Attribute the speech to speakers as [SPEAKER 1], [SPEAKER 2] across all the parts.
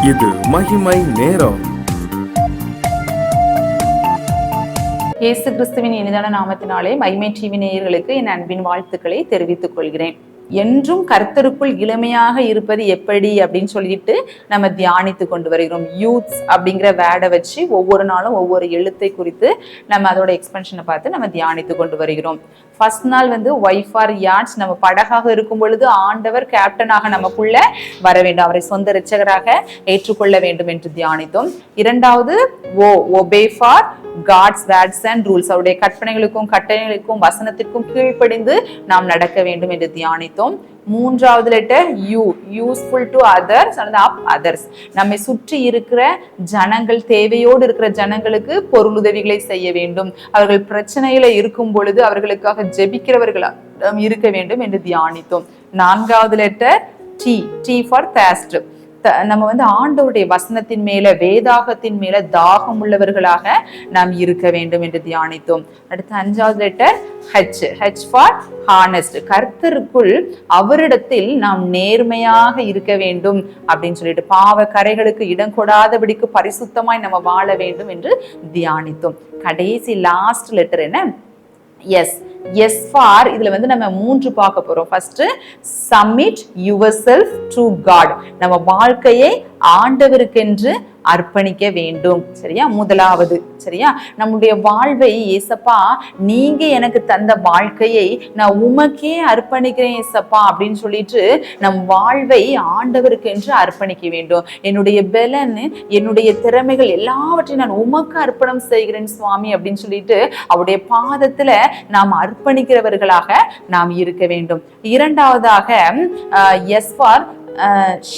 [SPEAKER 1] இது மகிமை நேரம்.
[SPEAKER 2] இயேசு கிறிஸ்துவின் இனிதான நாமத்தினாலே மகிமை டிவி நேயர்களுக்கு என் அன்பின் வாழ்த்துக்களை தெரிவித்துக் கொள்கிறேன். என்றும் கர்த்தருக்குள் இளமையாக இருப்பது எப்படி அப்படின்னு சொல்லிட்டு நம்ம தியானித்து கொண்டு வருகிறோம். யூத்ஸ் அப்படிங்கிற வேர்டை வச்சு ஒவ்வொரு நாளும் ஒவ்வொரு எழுத்தை குறித்து நம்ம அதோட எக்ஸ்பென்ஷனை பார்த்து நம்ம தியானித்து கொண்டு வருகிறோம். ஃபர்ஸ்ட் நாள் ஒய்ஃப் ஆர் யார்ட்ஸ், நம்ம படகாக இருக்கும் பொழுது ஆண்டவர் கேப்டனாக நமக்குள்ள வர வேண்டும், அவரை சொந்த இரட்சகராக ஏற்றுக்கொள்ள வேண்டும் என்று தியானித்தோம். இரண்டாவது obey for God's words and rules, அவருடைய கற்பனைகளுக்கும் கட்டளைகளுக்கும் வசனத்திற்கும் கீழ்ப்படிந்து நாம் நடக்க வேண்டும் என்று தியானித்தோம். மூன்றாவது letter useful to others others, நம்மை சுற்றி இருக்கிற ஜனங்கள், தேவையோடு இருக்கிற ஜனங்களுக்கு பொருளுதவிகளை செய்ய வேண்டும், அவர்கள் பிரச்சனையில இருக்கும் பொழுது அவர்களுக்காக ஜெபிக்கிறவர்களாக இருக்க வேண்டும் என்று தியானித்தோம். நான்காவது லெட்டர் டி ஃபார் தேஸ்ட், நம்ம ஆண்டவருடைய வசனத்தின் மேல, வேதாகத்தின் மேல தாகம் உள்ளவர்களாக நாம் இருக்க வேண்டும் என்று தியானித்தோம். அடுத்து அஞ்சாவது லெட்டர் ஹெச் ஃபார் ஹானஸ்ட், கர்த்தருக்குள் அவரிடத்தில் நாம் நேர்மையாக இருக்க வேண்டும் அப்படின்னு சொல்லிட்டு பாவ கரைகளுக்கு இடம் கொடாதபடிக்கு பரிசுத்தமாய் நம்ம வாழ வேண்டும் என்று தியானித்தோம். கடைசி லாஸ்ட் லெட்டர் என்ன? எஸ் ஃபார், இதுல நம்ம 3 பார்க்க போறோம். First, submit yourself to God, நம்ம வாழ்க்கையை ஆண்டவருக்கென்று அர்ப்பணிக்க வேண்டும். சரியா? முதலாவது, சரியா, நம்முடைய வாழ்வை ஏசப்பா நீங்க எனக்கு தந்த வாழ்க்கையை நான் உமக்கே அர்ப்பணிக்கிறேன் ஏசப்பா அப்படின்னு சொல்லிட்டு நம் வாழ்வை ஆண்டவருக்கு என்று அர்ப்பணிக்க வேண்டும். என்னுடைய பலன், என்னுடைய திறமைகள் எல்லாவற்றையும் நான் உமக்கு அர்ப்பணம் செய்கிறேன் சுவாமி அப்படின்னு சொல்லிட்டு அவருடைய பாதத்துல நாம் அர்ப்பணிக்கிறவர்களாக நாம் இருக்க வேண்டும். இரண்டாவதாக S for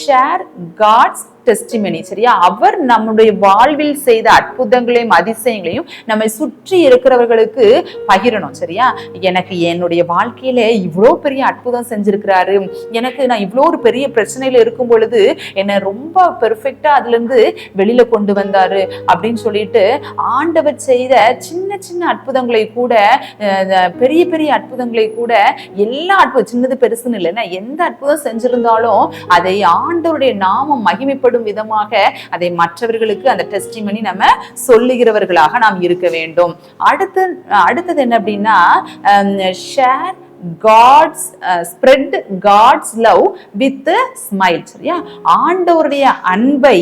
[SPEAKER 2] share God's testimony, சரியா, அவர் நம்முடைய வாழ்வில் செய்த அற்புதங்களையும் அதிசயங்களையும் நம்மை சுற்றி இருக்கிறவர்களுக்கு பகிரணும். சரியா? எனக்கு என்னுடைய வாழ்க்கையில இவ்வளோ பெரிய அற்புதம் செஞ்சிருக்கிறாரு, எனக்கு நான் இவ்வளோ ஒரு பெரிய பிரச்சனையில இருக்கும் பொழுது என்னை ரொம்ப பெர்ஃபெக்டா அதுல இருந்து வெளியில கொண்டு வந்தாரு அப்படின்னு சொல்லிட்டு ஆண்டவர் செய்த சின்ன சின்ன அற்புதங்களை கூட, பெரிய பெரிய அற்புதங்களை கூட, எல்லா அற்புதம் சின்னது பெருசுன்னு இல்லைன்னா எந்த அற்புதம் செஞ்சிருந்தாலும் அதை ஆண்டவருடைய நாமம் மகிமைப்படும் விதமாக அதை மற்றவர்களுக்கு அந்த டெஸ்டிமனி நம்ம சொல்லுகிறவர்களாக நாம் இருக்க வேண்டும். அடுத்தது என்ன அப்படின்னா share God's spread God's love with a smile. சரியா? ஆண்டவருடைய அன்பை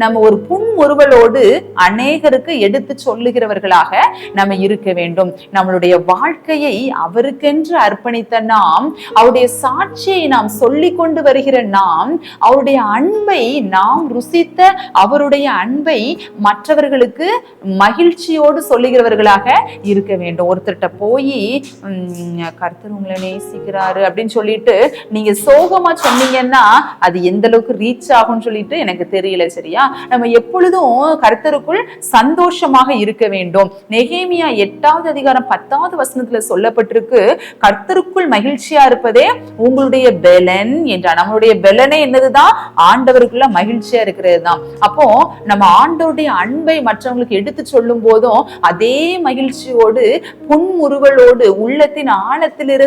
[SPEAKER 2] நம்ம ஒரு புன்முறுவலோடு அநேகருக்கு எடுத்து சொல்லுகிறவர்களாக நம்ம இருக்க வேண்டும். நம்மளுடைய வாழ்க்கையை அவருக்கென்று அர்ப்பணித்த நாம், அவருடைய சாட்சியை நாம் சொல்லிக் கொண்டு வருகிற நாம், அவருடைய அன்பை நாம் ருசித்த அவருடைய அன்பை மற்றவர்களுக்கு மகிழ்ச்சியோடு சொல்லுகிறவர்களாக இருக்க வேண்டும். ஒருத்தர்கிட்ட போய் கர்த்தர் உங்களை நேசிக்கிறாரு அப்படின்னு சொல்லிட்டு நீங்க சோகமா சொன்னீங்கன்னா அது எந்த அளவுக்கு ரீச் ஆகும்னு சொல்லிட்டு எனக்கு தெரியல. சரியா? நம்ம எப்பொழுதும் கர்த்தருக்குள் சந்தோஷமாக இருக்க வேண்டும். நெகேமியா 8வது அதிகாரம் 10வது வசனத்துல சொல்லப்பட்டிருக்கு, கர்த்தருக்குள் மகிழ்ச்சியா இருப்பதே உங்களுடைய பலன் என்றார். நம்மளுடைய பலனே என்னதுதான்? ஆண்டவருக்குள்ள மகிழ்ச்சியா இருக்கிறது தான். அப்போ நம்ம ஆண்டவருடைய அன்பை மற்றவங்களுக்கு எடுத்து சொல்லும் போதும் அதே மகிழ்ச்சியோடு, புன்முறுவலோடு, உள்ளத்தின் ஆழத்திலிருந்து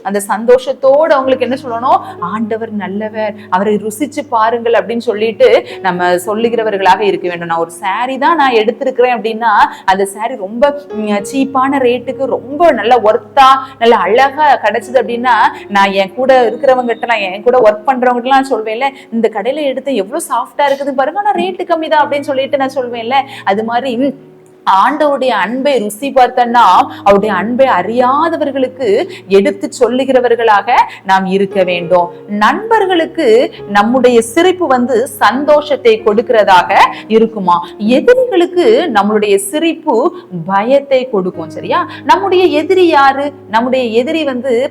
[SPEAKER 2] அந்த சந்தோஷத்தோடு அவங்களுக்கு என்ன சொல்லணும்? ஆண்டவர் நல்லவர், அவரை ருசிச்சு பாருங்கள் அப்படின்னு சொல்லிட்டு நம்ம சொல்லுகிறவர்களாக இருக்க வேண்டும். நான் ஒரு சாரி தான் நான் எடுத்திருக்கிறேன் அப்படின்னா அந்த சாரி ரொம்ப சீப்பான ரேட்டுக்கு ரொம்ப நல்ல ஒர்த்தா நல்ல அழகா கிடைச்சது அப்படின்னா நான் என் கூட இருக்கிறவங்க கிட்டலாம், என் கூட ஒர்க் பண்றவங்க கிட்டலாம் சொல்வேன்ல, இந்த கடையில எடுத்து எவ்வளவு சாஃப்டா இருக்குது பாருங்க, ஆனா ரேட்டு கம்மி தான் அப்படின்னு சொல்லிட்டு நான் சொல்வேன்ல. அது மாதிரி ஆண்டவருடைய அன்பை ருசி பார்த்தன்னா அவருடைய அன்பை அறியாதவர்களுக்கு எடுத்து சொல்லுகிறவர்களாக நாம் இருக்க வேண்டும். நண்பர்களுக்கு நம்முடைய சிரிப்பு சந்தோஷத்தை கொடுக்கிறதாக இருக்குமா? எதிரிகளுக்கு நம்மளுடைய சிரிப்பு பயத்தை கொடுக்கும். சரியா? நம்முடைய எதிரி யாரு? நம்முடைய எதிரி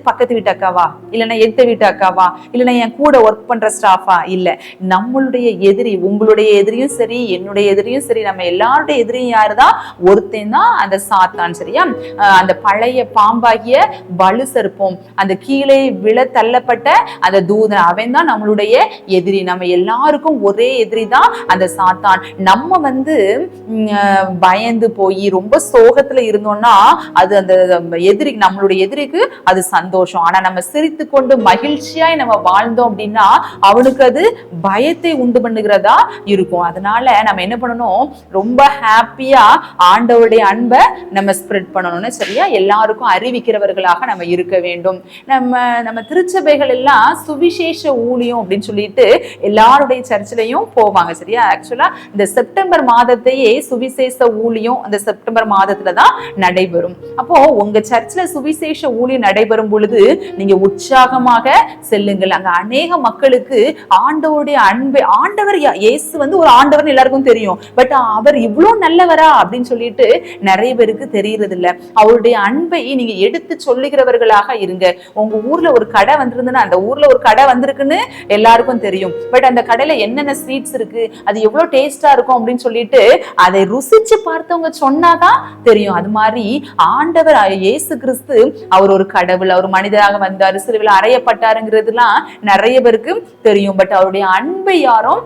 [SPEAKER 2] பக்கத்து வீட்டு அக்காவா, இல்லைன்னா எத்த வீட்டு அக்காவா, இல்லைன்னா என் கூட ஒர்க் பண்ற ஸ்டாஃபா? இல்ல, நம்மளுடைய எதிரி, உங்களுடைய எதிரியும் சரி, என்னுடைய எதிரியும் சரி, நம்ம எல்லாருடைய எதிரியும் யாருதான்? ஒருத்தன் தான் அந்த சாத்தான். சரியா? அந்த பழைய பாம்பாகிய வலு சர்ப்பம், அந்த கீழே விழ தள்ளப்பட்ட அந்த தூதன், அவன் தான் நம்மளுடைய எதிரி. நம்ம எல்லாருக்கும் ஒரே எதிரி தான் அந்த சாத்தான். நம்ம பயந்து போய் ரொம்ப சோகத்துல இருந்தோம்னா அது அந்த எதிரி, நம்மளுடைய எதிரிக்கு அது சந்தோஷம். ஆனா நம்ம சிரித்து கொண்டு மகிழ்ச்சியாய் நம்ம வாழ்ந்தோம் அப்படின்னா அவனுக்கு அது பயத்தை உண்டு பண்ணுகிறதா இருக்கும். அதனால நம்ம என்ன பண்ணணும், ரொம்ப ஹாப்பியா ஆண்டவருடைய அன்பை நம்ம ஸ்ப்ரெட் பண்ணணும்னு சரியா எல்லாருக்கும் அறிவிக்கிறவர்களாக நம்ம இருக்க வேண்டும். நம்ம திருச்சபைகள் எல்லாம் சுவிசேஷ ஊழியம் அப்படின்னு சொல்லிட்டு எல்லாருடைய சர்ச்சிலையும் போவாங்க. சரியா? ஆக்சுவலா இந்த செப்டம்பர் மாதத்தையே சுவிசேஷ ஊழியம் அந்த செப்டம்பர் மாதத்துல தான் நடைபெறும். அப்போ உங்க சர்ச்சில் சுவிசேஷ ஊழியம் நடைபெறும் பொழுது நீங்க உற்சாகமாக செல்லுங்கள். அங்க அநேக மக்களுக்கு ஆண்டவருடைய அன்பை, ஆண்டவர் இயேசு ஒரு ஆண்டவர் எல்லாருக்கும் தெரியும், பட் அவர் இவ்வளவு நல்லவரா அப்படின்னு சொல்லிட்டு நிறைய பேருக்கு தெரியறது இல்ல. அவருடைய அன்பை நீங்க எடுத்து சொல்லுகிறவர்களாக இருங்க. உங்க ஊர்ல ஒரு கடை வந்திருந்ததுன்னா அந்த ஊர்ல ஒரு கடை வந்திருக்குன்னு எல்லாருக்கும் தெரியும், பட் அந்த கடையில என்னென்ன ஸ்வீட்ஸ் இருக்கு, அது எவ்வளவு டேஸ்டா இருக்கும் அப்படின்னு சொல்லிட்டு அதை ருசிச்சு பார்த்தவங்க சொன்னாதான் தெரியும். அது மாதிரி ஆண்டவர் இயேசு கிறிஸ்து அவர் ஒரு கடவுள், அவர் மனிதராக வந்தாரு, சிலுவையில் அறையப்பட்டாருங்கிறதுலாம் நிறைய பேருக்கு தெரியும், பட் அவருடைய அன்பை யாரும்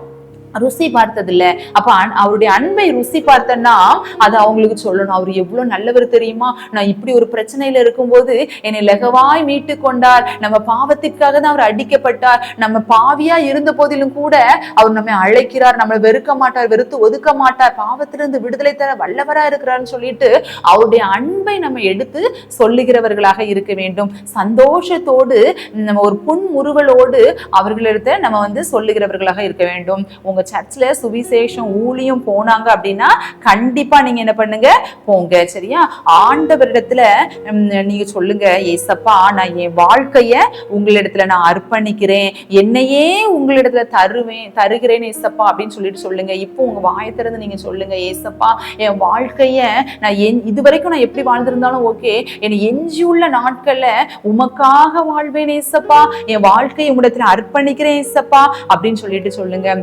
[SPEAKER 2] ருசி பார்த்ததில்ல. அப்ப அவருடைய அன்பை ருசி பார்த்தன்னா அது அவங்களுக்கு சொல்லணும், அவர் எவ்வளவு நல்லவர் தெரியுமா, நான் இப்படி ஒரு பிரச்சனையில இருக்கும்போது என்னை லெகவாய் மீட்டு கொண்டார், நம்ம பாவத்திற்காக தான் அவர் அடிக்கப்பட்டார், நம்ம பாவியா இருந்த போதிலும் கூட அவர் நம்மை அழைக்கிறார், நம்மளை வெறுக்க மாட்டார், வெறுத்து ஒதுக்க மாட்டார், பாவத்திலிருந்து விடுதலை தர வல்லவரா இருக்கிறார்னு சொல்லிட்டு அவருடைய அன்பை நம்ம எடுத்து சொல்லுகிறவர்களாக இருக்க வேண்டும். சந்தோஷத்தோடு நம்ம ஒரு புன்முறுவலோடு அவர்களிடத்தை நம்ம சொல்லுகிறவர்களாக இருக்க வேண்டும். உங்க சர்ச்ல சுவிசேஷம் ஊழியம் போனாங்க அப்படின்னா கண்டிப்பா நீங்க என்ன பண்ணுங்க, போங்க. சரியா? ஆண்டவரிடத்துல நீங்க சொல்லுங்க, ஏசப்பா நான் என் வாழ்க்கைய உங்களிடத்துல நான் அர்ப்பணிக்கிறேன், என்னையே உங்களிடத்துல தருகிறேன் ஏசப்பா அப்படின்னு சொல்லிட்டு சொல்லுங்க. இப்போ உங்க வாயை திறந்து நீங்க சொல்லுங்க, ஏசப்பா என் வாழ்க்கைய நான் இதுவரைக்கும் நான் எப்படி வாழ்ந்திருந்தாலும் ஓகே, என் எஞ்சியுள்ள நாட்கள்ல உமக்காக வாழ்வேன் ஏசப்பா, என் வாழ்க்கையை உங்களிடத்துல அர்ப்பணிக்கிறேன் ஏசப்பா அப்படின்னு சொல்லிட்டு சொல்லுங்க.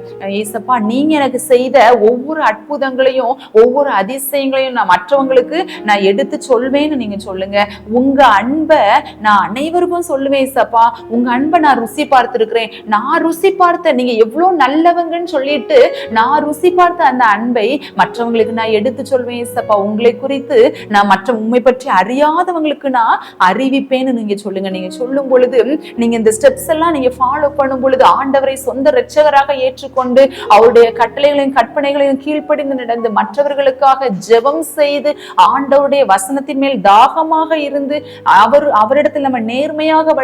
[SPEAKER 2] ஏசப்பா நீங்க எனக்கு செய்த ஒவ்வொரு அற்புதங்களையும் ஒவ்வொரு அதிசயங்களையும் நான் மற்றவங்களுக்கு நான் எடுத்து சொல்வேன்னு நீங்க சொல்லுங்க. உங்க அன்பை நான் அனைவருக்கும் சொல்லுவேன் ஏசப்பா, உங்க அன்பை நான் ருசி பார்த்திருக்கிறேன், நான் ருசி பார்த்த நீங்க எவ்வளவு நல்லவங்கன்னு சொல்லிட்டு நான் ருசி பார்த்த அந்த அன்பை மற்றவங்களுக்கு நான் எடுத்து சொல்வேன் ஏசப்பா. உங்களை குறித்து நான் மற்ற உண்மை பற்றி அறியாதவங்களுக்கு நான் அறிவிப்பேன்னு நீங்க சொல்லுங்க. நீங்க சொல்லும் பொழுது நீங்க இந்த ஸ்டெப்ஸ் எல்லாம் நீங்க ஃபாலோ பண்ணும் பொழுது ஆண்டவரை சொந்த இரட்சகராக ஏற்றுக்கொண்டு அவருடைய கட்டளைகளையும் கற்பனைகளையும் கீழ்ப்படிந்து நடந்து மற்றவர்களுக்காக ஜெபம் செய்து ஆண்டவருடைய வசனத்தின் மேல் தாகமாக இருந்து அவரிடத்தில் நம்ம நேர்மையாக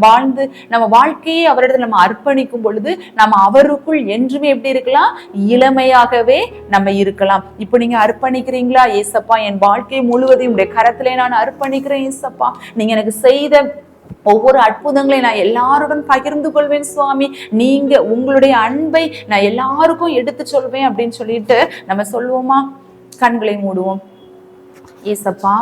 [SPEAKER 2] வாழ்ந்து நம்ம வாழ்க்கையை அவரிடத்தில் நம்ம அர்ப்பணிக்கும் பொழுது நம்ம அவருக்குள் என்றுமே எப்படி இருக்கலாம், இளமையாகவே நம்ம இருக்கலாம். இப்போ நீங்க அர்ப்பணிக்கிறீங்களா? ஏசப்பா என் வாழ்க்கை முழுவதையும் உடைய கரத்திலே நான் அர்ப்பணிக்கிறேன் ஏசப்பா, நீங்க எனக்கு செய்த ஒவ்வொரு அற்புதங்களை நான் எல்லாருடன் பகிர்ந்து கொள்வேன் சுவாமி, நீங்க உங்களுடைய அன்பை நான் எல்லாருக்கும் எடுத்து சொல்வேன் அப்படின்னு சொல்லிட்டு நம்ம சொல்லுவோமா? கண்களை மூடுவோம். ஏசப்பா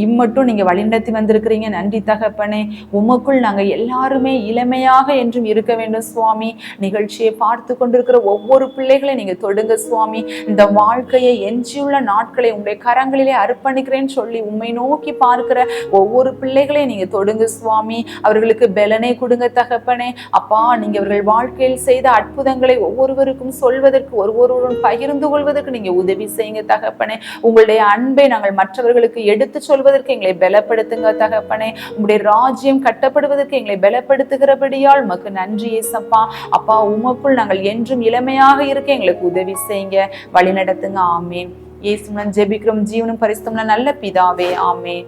[SPEAKER 2] இம்மட்டும் நீங்க வழிநடத்தி வந்திருக்கிறீங்க, நன்றி தகப்பனே. உமக்குள் நாங்க எல்லாருமே இளமையாக என்றும் இருக்க வேண்டும் சுவாமி. நிகழ்ச்சியை பார்த்து கொண்டிருக்கிற ஒவ்வொரு பிள்ளைகளை நீங்க தொடுங்க சுவாமி. இந்த வாழ்க்கையை எஞ்சியுள்ள நாட்களை உங்களுடைய கரங்களிலே அர்ப்பணிக்கிறேன்னு சொல்லி உண்மை நோக்கி பார்க்கிற ஒவ்வொரு பிள்ளைகளையும் நீங்க தொடுங்க சுவாமி. அவர்களுக்கு பலனை கொடுங்க தகப்பனே. அப்பா நீங்க அவர்கள் வாழ்க்கையில் செய்த அற்புதங்களை ஒவ்வொருவருக்கும் சொல்வதற்கு ஒவ்வொருவரும் பகிர்ந்து கொள்வதற்கு நீங்க உதவி செய்யுங்க தகப்பனே. உங்களுடைய அன்பை நாங்கள் மற்றவர்களுக்கு எடுத்து சொல்வதற்கு எங்களை பலப்படுத்துங்க தகப்பனே. உங்களுடைய ராஜ்யம் கட்டப்படுவதற்கு எங்களை பலப்படுத்துகிறபடியால் உமக்கு நன்றி ஏசப்பா. அப்பா உமக்குள் நாங்கள் என்றும் இளமையாக இருக்க எங்களுக்கு உதவி செய்யுங்க, வழி நடத்துங்க. ஆமேன். இயேசுவின் ஜெபிக்கிறோம் ஜீவனும் பரிசுத்தமுள்ள நல்ல பிதாவே. ஆமேன்.